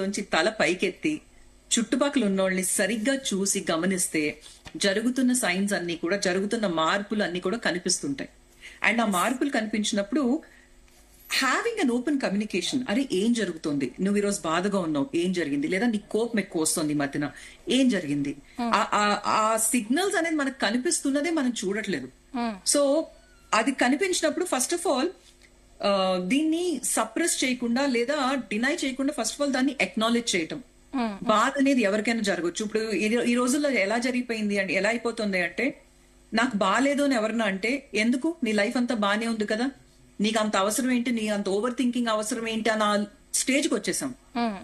నుంచి తల పైకెత్తి చుట్టుపక్కల ఉన్నోళ్ళని సరిగ్గా చూసి గమనిస్తే జరుగుతున్న సైన్స్ అన్ని కూడా, జరుగుతున్న మార్పులు అన్ని కూడా కనిపిస్తుంటాయి. అండ్ ఆ మార్పులు కనిపించినప్పుడు హ్యావింగ్ అన్ ఓపెన్ కమ్యూనికేషన్, అరే ఏం జరుగుతుంది, నువ్వు ఈరోజు బాధగా ఉన్నావు, ఏం జరిగింది, లేదా నీ కోపం ఎక్కువ వస్తుంది ఈ మధ్యన, ఏం జరిగింది, ఆ సిగ్నల్స్ అనేది మనకు కనిపిస్తున్నదే మనం చూడట్లేదు. సో అది కనిపించినప్పుడు ఫస్ట్ ఆఫ్ ఆల్ దీన్ని సప్రెస్ చేయకుండా లేదా డినై చేయకుండా ఫస్ట్ ఆఫ్ ఆల్ దాన్ని ఎక్నాలెడ్జ్ చేయటం. బాధ అనేది ఎవరికైనా జరగచ్చు. ఇప్పుడు ఈ రోజుల్లో ఎలా జరిగిపోయింది అంటే, ఎలా అయిపోతుంది అంటే, నాకు బాగాలేదు అని ఎవరన్నా అంటే, ఎందుకు నీ లైఫ్ అంతా బానే ఉంది కదా, నీకు అంత అవసరం ఏంటి, నీ అంత ఓవర్ థింకింగ్ అవసరం ఏంటి అన్న స్టేజ్కి వచ్చేసాం.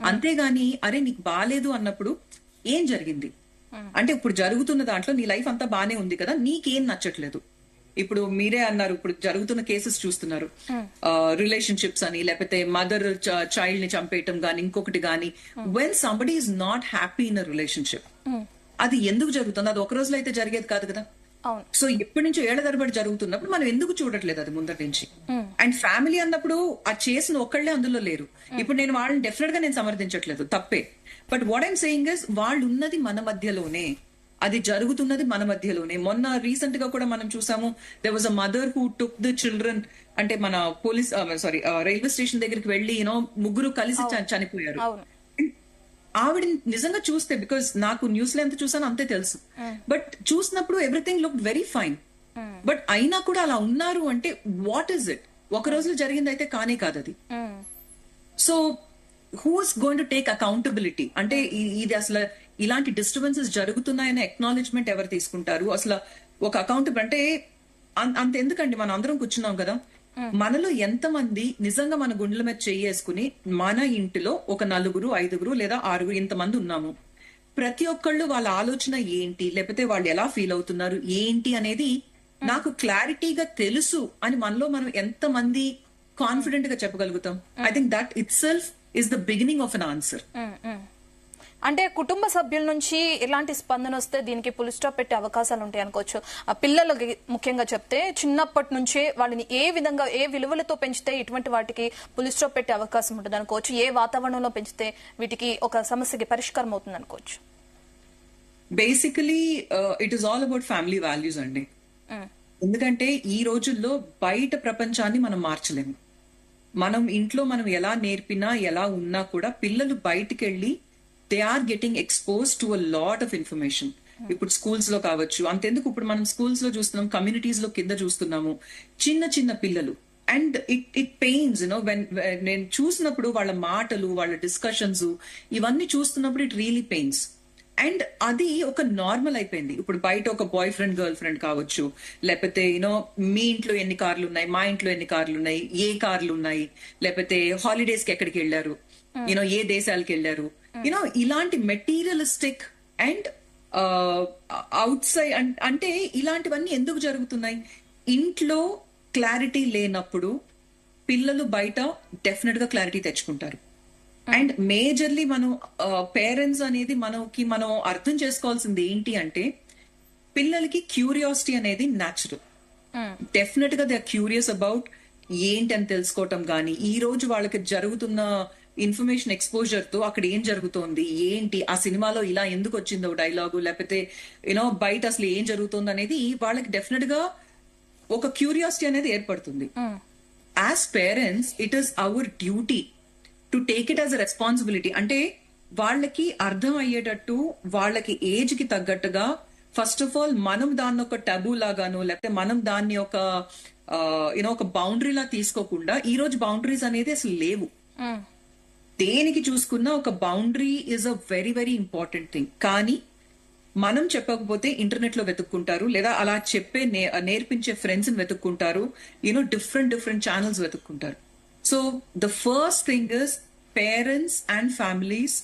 అంతేగాని అరే నీకు బాగాలేదు అన్నప్పుడు ఏం జరిగింది అంటే, ఇప్పుడు జరుగుతున్న దాంట్లో నీ లైఫ్ అంతా బానే ఉంది కదా, నీకేం నచ్చట్లేదు. ఇప్పుడు మీరే అన్నారు, ఇప్పుడు జరుగుతున్న కేసెస్ చూస్తున్నారు, రిలేషన్షిప్స్ అని, లేకపోతే మదర్ చైల్డ్ ని చంపేయటం గాని, ఇంకొకటి గాని. When somebody is not happy in a relationship, అది ఎందుకు జరుగుతుంది? అది ఒక రోజులో అయితే జరిగేది కాదు కదా. సో ఎప్పటి నుంచో ఏళ్ల తరబడి జరుగుతున్నప్పుడు మనం ఎందుకు చూడట్లేదు అది ముందటి నుంచి? అండ్ ఫ్యామిలీ అన్నప్పుడు ఆ చేసిన ఒక్కళ్లే అందులో లేరు. ఇప్పుడు నేను వాళ్ళని డెఫినెట్ గా నేను సమర్థించట్లేదు, తప్పే. But what I'm saying is, వాళ్ళు ఉన్నది మన మధ్యలోనే, అది జరుగుతున్నది మన మధ్యలోనే. మొన్న రీసెంట్ గా కూడా మనం చూసాము, there was a mother who took the children, అంటే మన పోలీస్ రైల్వే స్టేషన్ దగ్గరికి వెళ్లి ముగ్గురు కలిసి చనిపోయారు. ఆవిడ నిజంగా చూస్తే, బికాస్ నాకు న్యూస్ లో ఎంత చూసానో అంతే తెలుసు, బట్ చూసినప్పుడు everything look very fine. But అయినా కూడా అలా ఉన్నారు అంటే వాట్ ఈస్ ఇట్? ఒక రోజులో జరిగింది అయితే కానే కాదు అది. So who's going to take accountability? అంటే ఇది అసలు ఇలాంటి డిస్టర్బెన్సెస్ జరుగుతున్నాయనే అక్నాలెడ్జ్మెంట్ ఎవరు తీసుకుంటారు? అసలు ఒక అకౌంటబుల్ అంటే అంత ఎందుకండి, మనం అందరం కూర్చున్నాం కదా, మనలో ఎంతమంది నిజంగా మన గుండెల మీద చేసుకుని మన ఇంటిలో ఒక 4, 5 లేదా 6 ఇంతమంది ఉన్నాము, ప్రతి ఒక్కళ్ళు వాళ్ళ ఆలోచన ఏంటి, లేకపోతే వాళ్ళు ఎలా ఫీల్ అవుతున్నారు ఏంటి అనేది నాకు క్లారిటీగా తెలుసు అని మనలో మనం ఎంతమంది కాన్ఫిడెంట్ గా చెప్పగలుగుతాం? I think that it self is the beginning of an answer. అంటే కుటుంబ సభ్యుల నుంచి ఎలాంటి స్పందన వస్తే దీనికి పులి స్టాప్ పెట్టే అవకాశాలు ఉంటాయి అనుకోవచ్చు? ఆ పిల్లలకి ముఖ్యంగా చెప్తే, చిన్నప్పటి నుంచే వాళ్ళని ఏ విధంగా, ఏ విలువలతో పెంచితే ఇటువంటి వాటికి పులి స్టాప్ పెట్టే అవకాశం ఉంటుంది అనుకోవచ్చు? ఏ వాతావరణంలో పెంచితే వీటికి ఒక సమస్యకి పరిష్కారం అవుతుంది అనుకోవచ్చు? Basically it is all about family values అండి. ఎందుకంటే ఈ రోజుల్లో బయట ప్రపంచాన్ని మనం మార్చలేము. మనం ఇంట్లో మనం ఎలా నేర్పినా ఎలా ఉన్నా కూడా పిల్లలు బయటికి వెళ్ళి they are getting expose to a lot of information. ఇప్పుడు స్కూల్స్ లో కావచ్చు, అంతెందుకు ఇప్పుడు మనం స్కూల్స్ లో చూస్తున్నాం, కమ్యూనిటీస్ లో కింద చూస్తున్నాము, చిన్న చిన్న పిల్లలు. అండ్ ఇట్ పెయిన్స్ వెన్ నేను చూసినప్పుడు వాళ్ళ మాటలు, వాళ్ళ డిస్కషన్స్ ఇవన్నీ చూస్తున్నప్పుడు ఇట్ రియలీ పెయిన్స్. అండ్ అది ఒక నార్మల్ అయిపోయింది. ఇప్పుడు బయట ఒక బాయ్ ఫ్రెండ్ గర్ల్ ఫ్రెండ్ కావచ్చు, లేకపోతే మీ ఇంట్లో ఎన్ని కార్లు ఉన్నాయి, మా ఇంట్లో ఎన్ని కార్లు ఉన్నాయి, ఏ కార్లు ఉన్నాయి, లేకపోతే హాలిడేస్ కి ఎక్కడికి వెళ్ళారు, ఏ దేశాలకు వెళ్ళారు, ఇలాంటి మెటీరియలిస్టిక్ అండ్ అవుట్ సైడ్ అంటే ఇలాంటివన్నీ ఎందుకు జరుగుతున్నాయి? ఇంట్లో క్లారిటీ లేనప్పుడు పిల్లలు బయట డెఫినెట్ గా క్లారిటీ తెచ్చుకుంటారు. అండ్ మేజర్లీ మనం పేరెంట్స్ అనేది మనం అర్థం చేసుకోవాల్సింది ఏంటి అంటే, పిల్లలకి క్యూరియాసిటీ అనేది న్యాచురల్. డెఫినెట్ గా దే ఆర్ క్యూరియస్ అబౌట్ ఏంటి అని తెలుసుకోవటం. కానీ ఈ రోజు వాళ్ళకి జరుగుతున్న ఇన్ఫర్మేషన్ ఎక్స్పోజర్ తో అక్కడ ఏం జరుగుతోంది, ఏంటి ఆ సినిమాలో ఇలా ఎందుకు వచ్చిందో డైలాగు, లేకపోతే బయట అసలు ఏం జరుగుతుంది అనేది వాళ్ళకి డెఫినెట్ గా ఒక క్యూరియాసిటీ అనేది ఏర్పడుతుంది. As parents it is our duty to take it as a responsibility. అంటే వాళ్ళకి అర్థం అయ్యేటట్టు, వాళ్ళకి ఏజ్ కి తగ్గట్టుగా ఫస్ట్ ఆఫ్ ఆల్ మనం దాన్ని ఒక టబూ లాగాను, లేకపోతే మనం దాన్ని ఒక బౌండరీలా తీసుకోకుండా, ఈ రోజు బౌండరీస్ అనేది అసలు లేవు. దేనికి చూసుకున్నా ఒక boundary is a very very important thing. కానీ మనం చెప్పకపోతే ఇంటర్నెట్ లో వెతుక్కుంటారు, లేదా అలా చెప్పే నేర్పించే ఫ్రెండ్స్ ని వెతుక్కుంటారు, డిఫరెంట్ ఛానల్స్ వెతుక్కుంటారు. So the first thing is parents and families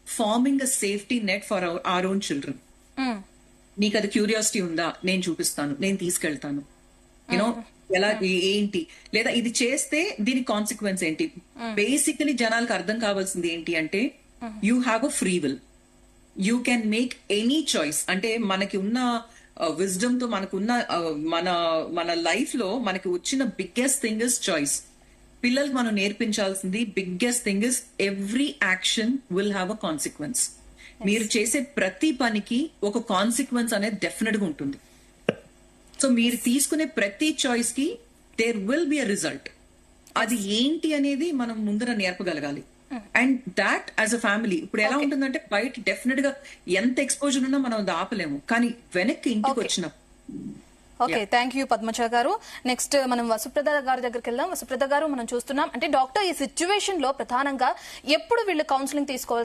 forming a safety net for our own children. నీకు అది క్యూరియాసిటీ ఉందా, నేను చూపిస్తాను, నేను తీసుకెళ్తాను, ఎలా ఏంటి, లేదా ఇది చేస్తే దీని కాన్సిక్వెన్స్ ఏంటి. బేసికలీ జనాలకు అర్థం కావాల్సింది ఏంటి అంటే, you have a free will, you can make any choice. అంటే మనకి ఉన్న విజ్డమ్ తో మనకున్న మన లైఫ్ లో మనకి వచ్చిన బిగ్గెస్ట్ థింగ్ ఇస్ చాయిస్. పిల్లలకి మనం నేర్పించాల్సింది biggest thing is every action will have a consequence. మీరు చేసే ప్రతి పనికి ఒక కాన్సిక్వెన్స్ అనేది డెఫినెట్ గా ఉంటుంది. సో మీరు తీసుకునే ప్రతి చాయిస్ కి there will be a result. అది ఏంటి అనేది మనం ముందర నేర్పగలగాలి. And that as a family ఇప్పుడు ఎలా ఉంటుందంటే బయట డెఫినెట్ గా ఎంత ఎక్స్పోజర్ ఉన్నా మనం అది ఆపలేము, కానీ వెనక్కి ఇంటికి వచ్చినప్పుడు. ఓకే, థ్యాంక్ యూ పద్మజ గారు. నెక్స్ట్ మనం వసుప్రద గారి దగ్గరికి వెళ్దాం. వసుప్రద గారు, మనం చూస్తున్నాం అంటే డాక్టర్ ఈ సిచ్యువేషన్ లో ప్రధానంగా ఎప్పుడు వీళ్ళు కౌన్సిలింగ్ తీసుకోవాల్సి